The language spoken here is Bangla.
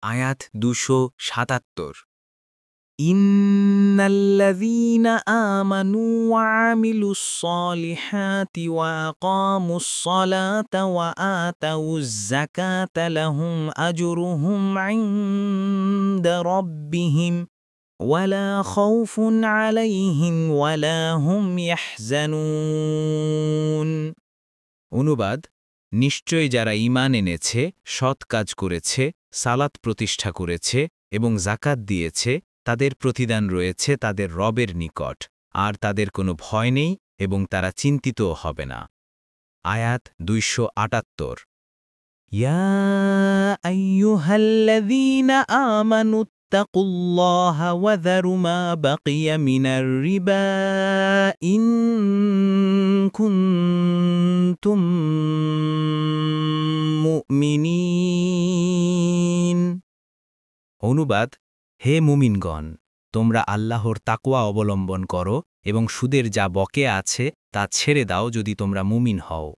আয়াত ২৭৭ ইন্নাল্লাযীনা আমানু ওয়া আমিলুস সলিহাতি ওয়া আকামুস সালাতা ওয়া আতাউয যাকাতা লাহুম আজরুহুম ইনদা রাব্বিহিম ওয়ালা খাউফুন আলাইহিম ওয়ালা হুম ইয়াহজানুন। অনুবাদ: নিশ্চয় যারা ঈমান এনেছে, সৎ কাজ করেছে, সালাত প্রতিষ্ঠা করেছে এবং যাকাত দিয়েছে, তাদের প্রতিদান রয়েছে তাদের রবের নিকট, আর তাদের কোনো ভয় নেই এবং তারা চিন্তিতও হবে না। আয়াত ২৭৮ ইয়া আইয়ুহাল্লাযীনা আমানু ইত্তাকুল্লাহা ওয়া যারু মা বাকিয়া মিনার রিবা ইন কুনতুম মুমিনিন। অনুবাদ: হে মুমিনগণ, তোমরা আল্লাহর তাকওয়া অবলম্বন করো এবং সুদের যা বকেয়া আছে তা ছেড়ে দাও যদি তোমরা মুমিন হও।